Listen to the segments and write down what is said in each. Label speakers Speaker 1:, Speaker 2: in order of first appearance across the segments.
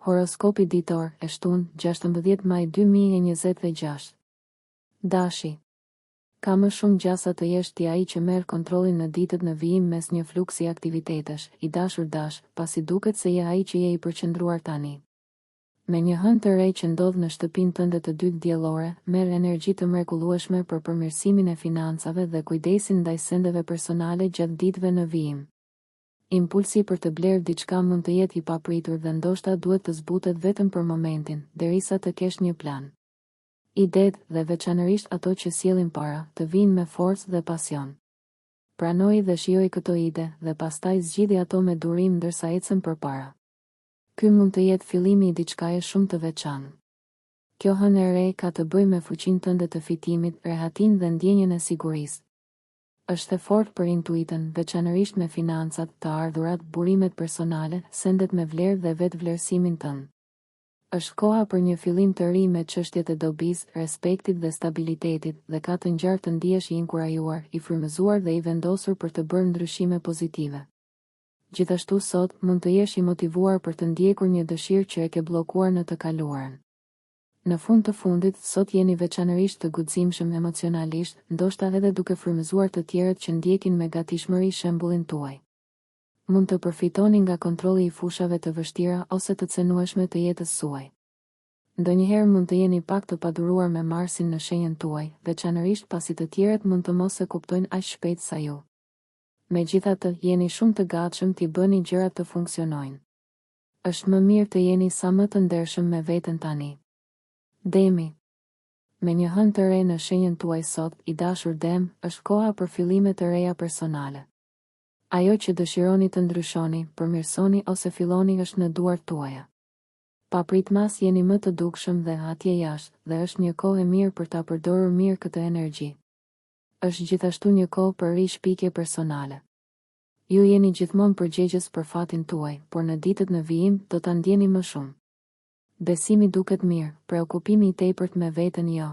Speaker 1: Horoskopi ditor e shtunë 16 maj 2026. Dashi. Ka më shumë gjasa të jesh ti ai që merr kontrollin në ditët në vijim mes një fluksi aktivitetesh, i dashur dash, pasi duket se je ai që je i përqendruar tani. Me një hënë të re që ndodh në shtëpinë tënde të dytë diellore, merr energji të mrekullueshme për përmirësimin e financave dhe kujdesin ndaj sendeve personale gjatë ditëve në vijim. Impulsi për të blerë diçka mund të jetë i papritur dhe ndoshta duhet të zbutet vetëm për momentin, derisa të kesh një plan. Idetë dhe veçanërisht ato që sjellin para, të vinë me forcë dhe pasion. Pranoj dhe shijoj këto ide dhe pastaj zgjidhi ato me durim ndërsa ecën përpara. Ky mund të jetë fillimi i diçkaje shumë të veçantë. Kjo hënë e re ka të bëjë me fuqinë tënde të fitimit, rehatin dhe ndjenjën e sigurisë. Është e fortë për intuitën, veçanërisht me financat, të ardhurat, burimet personale, sendet me vlerë dhe vetvlerësimin tënd. Është koha për një fillim të ri me çështjet e dobisë, respektit dhe stabilitetit, dhe ka të ngjarë të ndihesh i inkurajuar, i frymëzuar dhe i vendosur për të bërë ndryshime pozitive. Gjithashtu sot mund të jesh i motivuar për të ndjekur një dëshirë që e ke bllokuar në të kaluarën. Në fund të fundit, sot jeni veçanërisht të guximshëm emocionalisht, ndoshta edhe duke frymëzuar të tjerët që ndjekin me gatishmëri shembullin tuaj. Mund të përfitoni nga kontrolli i fushave të vështira ose të cenueshme të jetës suaj. Ndonjëherë mund të jeni pak të paduruar me Marsin në shenjën tuaj, veçanërisht pasi të tjerët mund të mos e kuptojnë aq shpejt sa ju. Megjithatë, jeni shumë të gatshëm t'i bëni gjërat të funksionojnë. Është më mirë të jeni sa më të ndershëm me veten tani. Demi. Me një hënë të re në shenjën tuaj sot, i dashur Dem, është koha për fillime të reja personale. Ajo që dëshironi të ndryshoni, përmirësoni ose filloni është në duart tuaja. Papritmas jeni më të dukshëm dhe atje jashtë, dhe është një kohë e mirë për ta përdorur mirë këtë energji. Është gjithashtu një kohë për rishpikje personale. Ju jeni gjithmonë përgjegjës për fatin tuaj, por në ditët në vijim do ta ndjeni më shumë. Besimi duket mirë, preokupimi i tepërt me veten jo.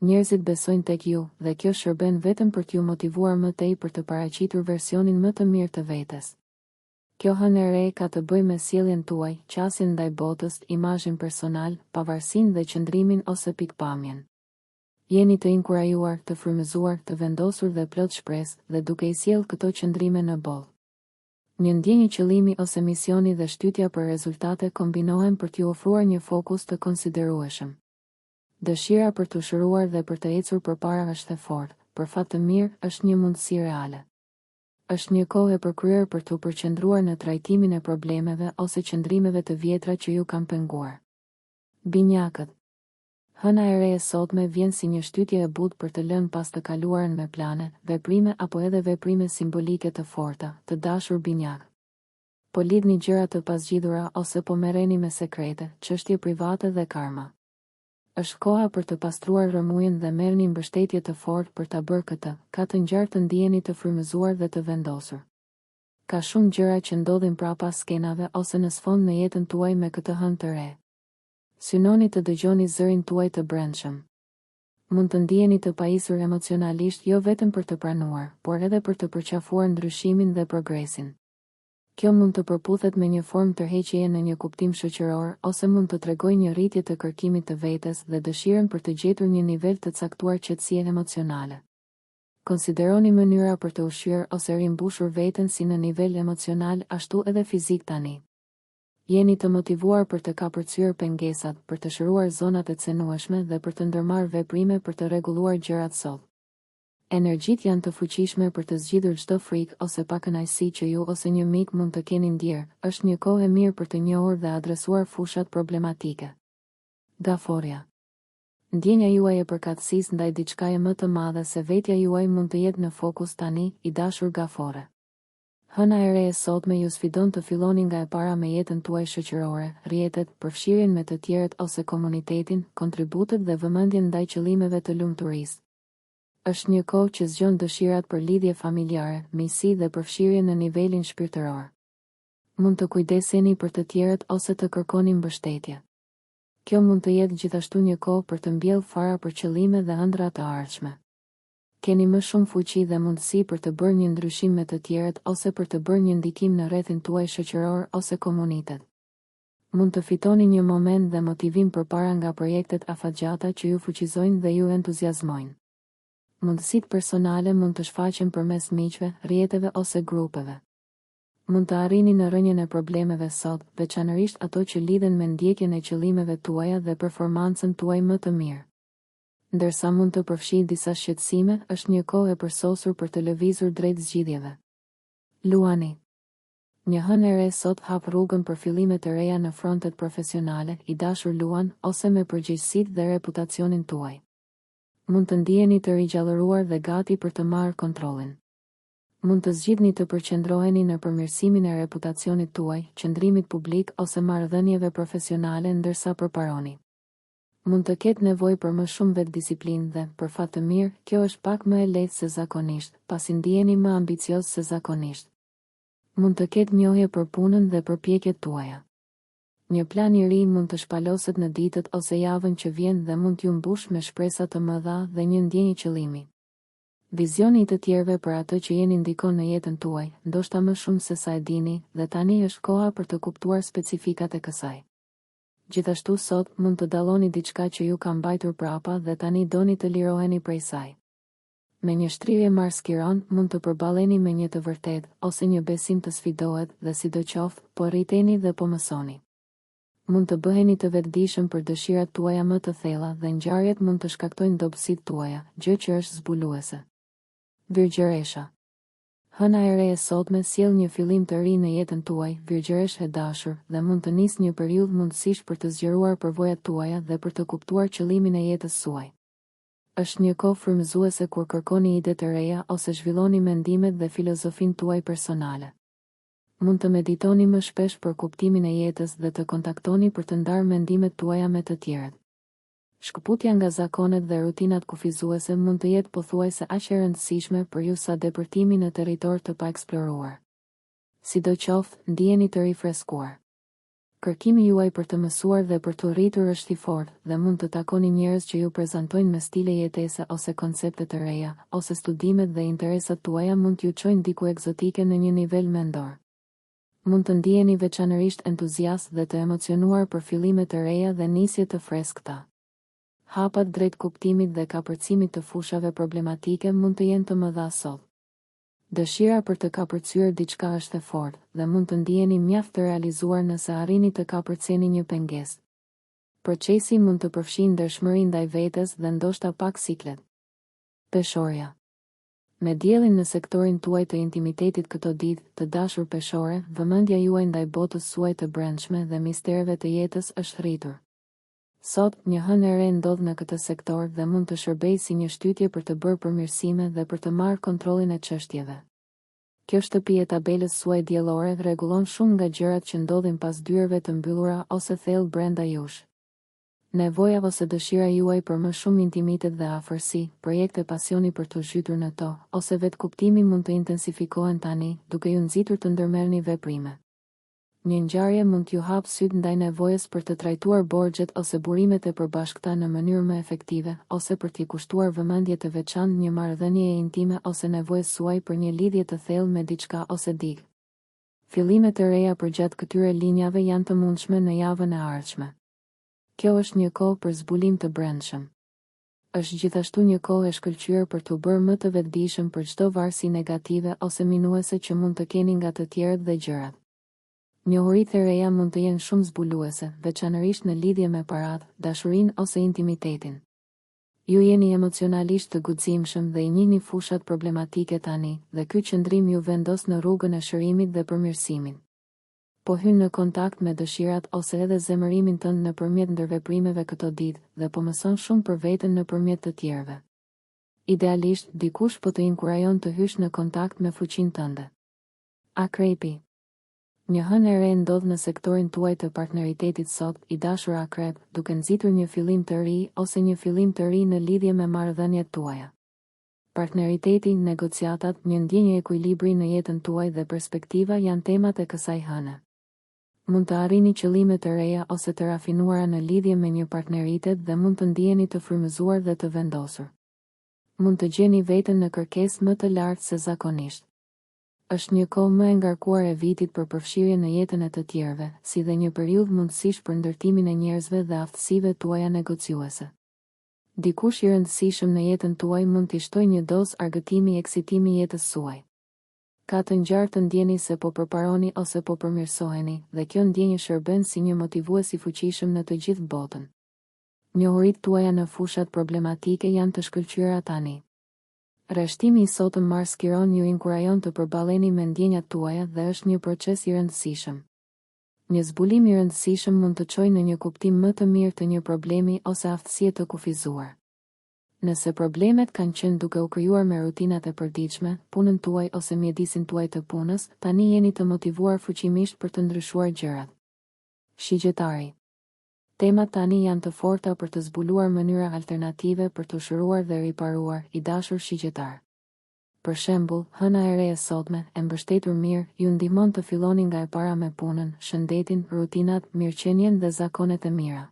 Speaker 1: Njerëzit besojnë tek ju, dhe kjo shërben vetëm për t'ju motivuar më tej për të paraqitur versionin më të mirë të vetes. Kjo hënë e re ka të bëjë me sjelljen tuaj, qasjen ndaj botës, imazhin personal, pavarësinë dhe qëndrimin ose pikpamjen. Jeni të inkurajuar, të frymëzuar, të vendosur dhe plot shpresë, dhe duke i sjellë këto qëndrime në botë. Një ndjenjë qëllimi ose misioni dhe shtytja për rezultate kombinohen për t'ju ofruar një fokus të konsiderueshëm. Dëshira për të shëruar dhe për të ecur përpara është e fortë, për fat të mirë është një mundësi reale. Është një kohë e përkryer për t'u përqendruar në trajtimin e problemeve ose qëndrimeve të vjetra që ju kanë penguar. Binjakët. Hëna e re e sotme vjen si një shtytje e butë për të lënë pas të kaluarën me plane, veprime apo edhe veprime simbolike të forta, të dashur binjak. Po lidhni gjëra të pasgjidhura ose po merreni me sekrete, çështje private dhe karma. Është koha për të pastruar rrëmujen dhe merrni mbështetje të fortë për ta bërë këtë, ka të ngjarë të ndiheni të frymëzuar dhe të vendosur. Ka shumë gjëra që ndodhin prapa skenave ose në sfond në jetën tuaj me këtë hënë të re. Synoni të dëgjoni zërin tuaj të brendshëm. Mund të ndiheni të pajisur emocionalisht jo vetëm për të pranuar, por edhe për të përqafuar ndryshimin dhe progresin. Kjo mund të përputhet me një formë tërheqjeje në një kuptim shoqëror, ose mund të tregojë një rritje të kërkimit të vetes dhe dëshirën për të gjetur një nivel të caktuar qetësie emocionale. Konsideroni mënyra për të ushqyer ose rimbushur veten si në nivel emocional ashtu edhe fizik tani. Jeni të motivuar për të kapërcyer pengesat, për të shëruar zonat e cenueshme dhe për të ndërmarrë veprime për të rregulluar gjërat sot. Energjitë janë të fuqishme për të zgjidhur çdo frikë ose pakënaqësi që ju ose një mik mund të keni ndjerë. Është një kohë e mirë për të njohur dhe adresuar fushat problematike. Gaforja. Ndjenja juaj e përkatësisë ndaj diçkaje më të madhe se vetja juaj mund të jetë në fokus tani, i dashur gafore. Hëna e re e sotme ju sfidon të filloni nga e para me jetën tuaj shoqërore, rrjetet, përfshirjen me të tjerët ose komunitetin, kontributet dhe vëmendjen ndaj qëllimeve të lumturisë. Është një kohë që zgjon dëshirat për lidhje familjare, miqësi dhe përfshirje në nivelin shpirtëror. Mund të kujdeseni për të tjerët ose të kërkoni mbështetje. Kjo mund të jetë gjithashtu një kohë për të mbjellë fara për qëllime dhe ëndra të ardhshme. Keni më shumë fuqi dhe mundësi për të bërë një ndryshim me të tjerët ose për të bërë një ndikim në rrethin tuaj shoqëror ose komunitet. Mund të fitoni një moment dhe motivim përpara nga projektet afatgjata që ju fuqizojnë dhe ju entuziazmojnë. Mundësitë personale mund të shfaqen përmes miqve, rrjeteve ose grupeve. Mund të arrini në rrënjën e problemeve sot, veçanërisht ato që lidhen me ndjekjen e qëllimeve tuaja dhe performancën tuaj më të mirë. Ndërsa mund të përfshijë disa shqetësime, është një kohë e përsosur për të lëvizur drejt zgjidhjeve. Luani. Një hënë e re sot hap rrugën për fillime të reja në frontet profesionale, i dashur Luan, ose me përgjegjësitë dhe reputacionin tuaj. Mund të ndiheni të rigjallëruar dhe gati për të marrë kontrollin. Mund të zgjidhni të përqendroheni në përmirësimin e reputacionit tuaj, qëndrimit publik ose marrëdhënieve profesionale ndërsa përparoni. Mund të ketë nevojë për më shumë vetëdisiplinë dhe, për fat të mirë, kjo është pak më e lehtë se zakonisht, pasi ndiheni më ambicioz se zakonisht. Mund të ketë njohje për punën dhe përpjekjet tuaja. Një plan i ri mund të shpaloset në ditët ose javën që vjen dhe mund t'ju mbush me shpresa të mëdha dhe një ndjenjë qëllimi. Vizioni i të tjerëve për atë që jeni ndikon në jetën tuaj, ndoshta më shumë se sa e dini, dhe tani është koha për të kuptuar specifikat e kësaj. Gjithashtu sot mund të dalloni diçka që ju ka mbajtur prapa dhe tani doni të liroheni prej saj. Me një shtrirje marskiron mund të përballeni me një të vërtetë ose një besim të sfidohet dhe sidoqoftë po rriteni dhe po mësoni. Mund të bëheni të vetëdijshëm për dëshirat tuaja më të thella dhe ngjarjet mund të shkaktojnë dobësitë tuaja, gjë që është zbuluese. Virgjëresha. Hëna e re e sotme sjell një fillim të ri në jetën tuaj, virgjëresh e dashur, dhe mund të nisë një periudhë mundësish për të zgjeruar përvojat tuaja dhe për të kuptuar qëllimin e jetës suaj. Është një kohë frymëzuese kur kërkoni ide të reja ose zhvilloni mendimet dhe filozofinë tuaj personale. Mund të meditoni më shpesh për kuptimin e jetës dhe të kontaktoni për të ndarë mendimet tuaja me të tjerët. Shkëputja nga zakonet dhe rutinat kufizuese mund të jetë pothuajse aq e rëndësishme për ju sa depërtimi në territor të paeksploruar. Sidoqoftë, ndiheni të rifreskuar. Kërkimi juaj për të mësuar dhe për të rritur është i fortë dhe mund të takoni njerëz që ju prezantojnë me stile jetese ose koncepte të reja, ose studimet dhe interesat tuaja mund t'ju çojnë diku egzotike në një nivel mendor. Mund të ndiheni veçanërisht entuziast dhe të emocionuar për fillime të reja dhe nisje të freskëta. Hapat drejt kuptimit dhe kapërcimit të fushave problematike mund të jenë të mëdha sot. Dëshira për të kapërcyer diçka është e fortë dhe mund të ndiheni mjaft të realizuar nëse arrini të kapërceni një pengesë. Procesi mund të përfshijë ndershmëri ndaj vetes dhe ndoshta pak siklet. Peshorja. Me diellin në sektorin tuaj të intimitetit këto ditë, të dashur peshore, vëmendja juaj ndaj botës suaj të brendshme dhe mistereve të jetës është rritur. Sot, një hënë e re ndodh në këtë sektor dhe mund të shërbejë si një shtytje për të bërë përmirësime dhe për të marrë kontrollin e çështjeve. Kjo shtëpi e tabelës suaj diellore rregullon shumë nga gjërat që ndodhin pas dyerve të mbyllura ose thellë brenda jush. Nevoja ose dëshira juaj për më shumë intimitet dhe afërsi, projekte pasioni për të zhytur në to, ose vetë kuptimi mund të intensifikohen tani, duke ju nxitur të ndërmerrni veprime. Një ngjarje mund t'ju hap sytë ndaj nevojës për të trajtuar borxhet ose burimet e përbashkëta në mënyrë më efektive, ose për t'i kushtuar vëmendje të veçantë një marrëdhënie intime ose nevojës suaj për një lidhje të thellë me diçka ose dikë. Fillimet e reja përgjatë këtyre linjave janë të mundshme në javën e ardhshme. Kjo është një kohë për zbulim të brendshëm. Është gjithashtu një kohë e shkëlqyer për t'u bërë më të vetëdijshëm për çdo varësi negative ose minuese që mund të keni nga të tjerët dhe gjërat. Njohuritë e reja mund të jenë shumë zbuluese, veçanërisht në lidhje me paratë, dashurinë ose intimitetin. Ju jeni emocionalisht të guximshëm dhe I njihni fushat problematike tani, dhe ky qëndrim ju vendos në rrugën e shërimit dhe përmirësimit. Po hyn në kontakt me dëshirat ose edhe zemërimin tënd nëpërmjet ndërveprimeve këto ditë dhe po mëson shumë për veten nëpërmjet të tjerëve. Idealisht, dikush po të inkurajon të hysh në kontakt me fuqinë tënde. Akrepi. Një hënë e re ndodh në sektorin tuaj të partneritetit sot, I dashur akrep, duke nxitur një fillim të ri ose një fillim të ri në lidhje me marrëdhëniet tuaja. Partneriteti, negociatat, një ndjenjë ekuilibri në jetën tuaj dhe perspektiva janë temat e kësaj hëne. Mund të arrini qëllime të reja ose të rafinuara në lidhje me një partneritet dhe mund të ndiheni të frymëzuar dhe të vendosur. Mund të gjeni veten në kërkesë më të lartë se zakonisht. Është një kohë më e ngarkuar e vitit për përfshirje në jetën e të tjerëve, si dhe një periudhë mundësish për ndërtimin e njerëzve dhe aftësive tuaja negociuese. Dikush i rëndësishëm në jetën tuaj mund t'i shtojë një dozë argëtimi e eksitimi jetës suaj. Ka të ngjarë të ndjeni se po përparoni ose po përmirësoheni, dhe kjo ndjenjë shërben si një motivues i fuqishëm në të gjithë botën. Njohuritë tuaja në fushat problematike janë të shkëlqyera tani. Rreshtimi i sotëm Mars-Kiron ju inkurajon të përballeni me ndjenjat tuaja dhe është një proces i rëndësishëm. Një zbulim i rëndësishëm mund të çojë në një kuptim më të mirë të një problemi ose aftësie të kufizuar. Nëse problemet kanë qenë duke u krijuar me rutinat e përditshme, punën tuaj ose mjedisin tuaj të punës, tani jeni të motivuar fuqimisht për të ndryshuar gjërat. Shigjetari. Temat tani janë të forta për të zbuluar mënyra alternative për të shëruar dhe riparuar, i dashur shigjetar. Për shembull, hëna e re e sotme, e mbështetur mirë, ju ndihmon të filloni nga e para me punën, shëndetin, rutinat, mirëqenien dhe zakonet e mira.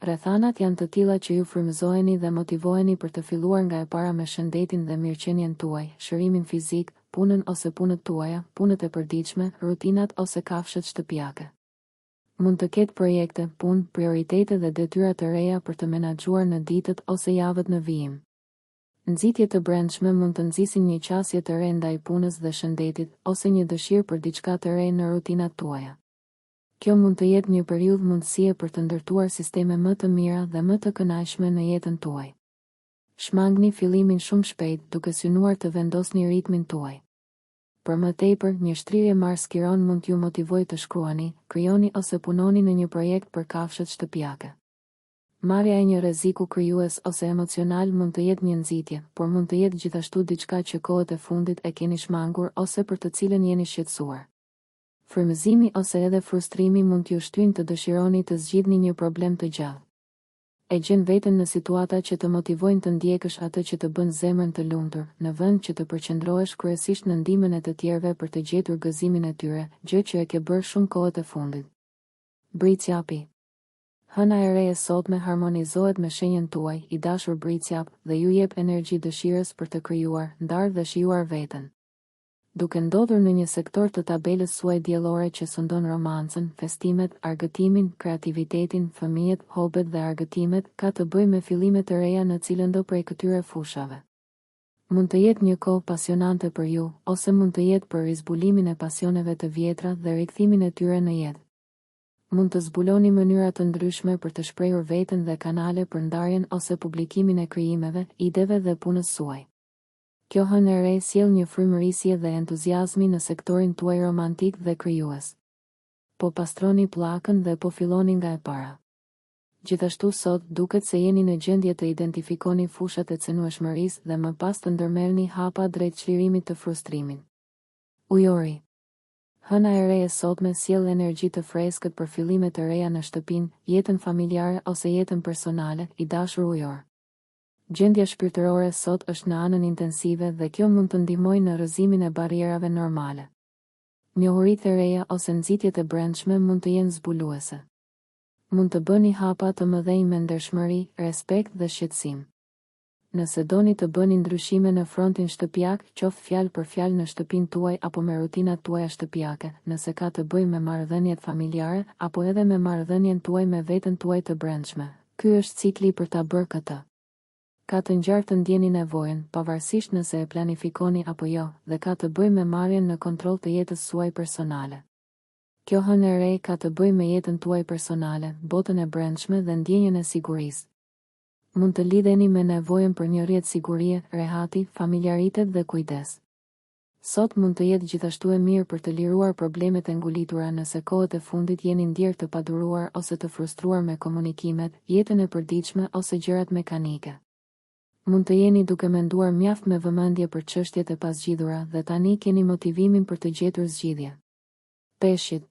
Speaker 1: Rrethanat janë të tilla që ju frymëzoheni dhe motivoheni për të filluar nga e para me shëndetin dhe mirëqenien tuaj, shërimin fizik, punën ose punët tuaja, punët e përditshme, rutinat ose kafshët shtëpiake. Mund të ketë projekte, punë, prioritete dhe detyra të reja për të menaxhuar në ditët ose javët në vijim. Nxitje të brendshme mund të nxisin një qasje të re ndaj punës dhe shëndetit, ose një dëshirë për diçka të re në rutinat tuaja. Kjo mund të jetë një periudhë mundësie për të ndërtuar sisteme më të mira dhe më të kënaqshme në jetën tuaj. Shmangni fillimin shumë shpejt duke synuar të vendosni ritmin tuaj. Për më tepër, një shtrirje Mars-Kiron mund t'ju motivojë të shkruani, krijoni ose punoni në një projekt për kafshët shtëpiake. Marrja e një rreziku krijues ose emocional mund të jetë një nxitje, por mund të jetë gjithashtu diçka që kohët e fundit e keni shmangur ose për të cilën jeni shqetësuar. Frymëzimi ose edhe frustrimi mund t'ju shtyjnë të dëshironi të zgjidhni një problem të gjallë. E gjen veten në situata që të motivojnë të ndjekësh atë që të bën zemrën të lumtur, në vend që të përqendrohesh kryesisht në ndihmën e të tjerëve për të gjetur gëzimin e tyre, gjë që e ke bërë shumë kohët e fundit. Bricjapi. Hëna e re e sotme harmonizohet me shenjën tuaj, i dashur bricjap, dhe ju jep energji dëshirës për të krijuar, ndarë dhe shijuar veten. Duke ndodhur në një sektor të tabelës suaj diellore që sundon romancën, festimet, argëtimin, kreativitetin, fëmijët, hobet dhe argëtimet, ka të bëjë me fillime të reja në cilëndo prej këtyre fushave. Mund të jetë një kohë pasionante për ju, ose mund të jetë për rizbulimin e pasioneve të vjetra dhe rikthimin e tyre në jetë. Mund të zbuloni mënyra të ndryshme për të shprehur veten dhe kanale për ndarjen ose publikimin e krijimeve, ideve dhe punës suaj. Kjo hënë e re sjell një frymërisje dhe entuziazmi në sektorin tuaj romantik dhe krijues. Po pastroni pllakën dhe po filloni nga e para. Gjithashtu sot duket se jeni në gjendje të identifikoni fushat e cenueshmërisë dhe më pas të ndërmerrni hapa drejt çlirimit të frustrimin. Ujori. Hëna e re e sotme sjell energji të freskët për fillime të reja në shtëpinë, jetën familjare ose jetën personale, i dashur ujor. Gjendja shpirtërore sot është në anën intensive dhe kjo mund të ndihmojë në rrëzimin e barrierave normale. Njohuritë e reja ose nxitjet e brendshme mund të jenë zbuluese. Mund të bëni hapa të mëdhenj me ndershmëri, respekt dhe shqetësim. Nëse doni të bëni ndryshime në frontin shtëpiak, qoftë fjalë për fjalë në shtëpinë tuaj apo me rutinat tuaja shtëpiake, nëse ka të bëjë me marrëdhëniet familjare apo edhe me marrëdhënien tuaj me veten tuaj të brendshme, ky është cikli për ta bërë këtë. Ka të ngjarë të ndjeni nevojën, pavarësisht nëse e planifikoni apo jo, dhe ka të bëjë me marrjen në kontroll të jetës suaj personale. Kjo hënë e re ka të bëjë me jetën tuaj personale, botën e brendshme dhe ndjenjën e sigurisë. Mund të lidheni me nevojën për një rrjet sigurie, rehati, familjaritet dhe kujdes. Sot mund të jetë gjithashtu e mirë për të liruar problemet e ngulitura nëse kohët e fundit jeni ndjerë të paduruar ose të frustruar me komunikimet, jetën e përditshme ose gjërat mekanike. Mund të jeni duke menduar mjaft me vëmendje për çështjet e pasgjidhura dhe tani keni motivimin për të gjetur zgjidhje. Peshqit.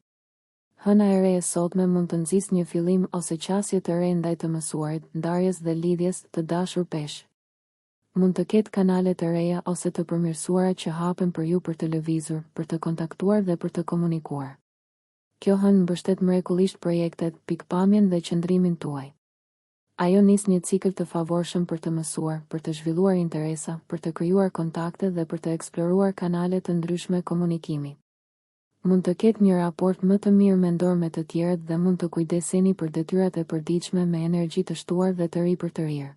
Speaker 1: Hëna e re e sotme mund të nxjisë një fillim ose qasje të re ndaj të mësuarit, ndarjes dhe lidhjes të dashur peshq. Mund të ketë kanale të reja ose të përmirësuara që hapen për ju për të lëvizur, për të kontaktuar dhe për të komunikuar. Kjo hënë mbështet mrekullisht projektet, pikpamjen dhe qëndrimin tuaj. Ajo nis një cikël të favorshëm për të mësuar, për të zhvilluar interesa, për të krijuar kontakte dhe për të eksploruar kanale të ndryshme komunikimi. Mund të ketë një raport më të mirë mendor me të tjerët dhe mund të kujdeseni për detyrat e përditshme me energji të shtuar dhe të ri për të rirë.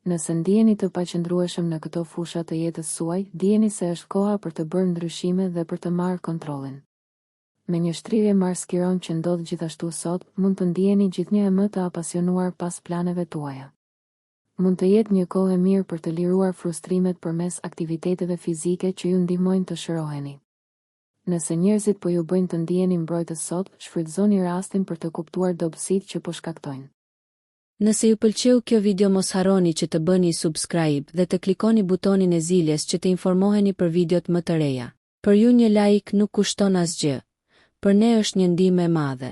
Speaker 1: Nëse ndjeni të paqëndrueshëm në këto fusha të jetës suaj, dijeni se është koha për të bërë ndryshime dhe për të marrë kontrollin. Me një shtrirje Mars Kiron që ndodh gjithashtu sot, mund të ndjeni gjithnjë më të apasionuar pas planeve tuaja. Mund të jetë një kohë e mirë për të liruar frustrimet përmes aktiviteteve fizike që ju ndihmojnë të shëroheni. Nëse njerëzit po ju bëjnë të ndiheni mbrojtës sot, shfrytëzoni rastin për të kuptuar dobësitë që po shkaktojnë.
Speaker 2: Nëse ju pëlqeu kjo video, mos harroni që të bëni subscribe dhe të klikoni butonin e ziljes që të informoheni për videot më të reja. Për ju një like nuk kushton asgjë. Për ne është një ndihmë e madhe.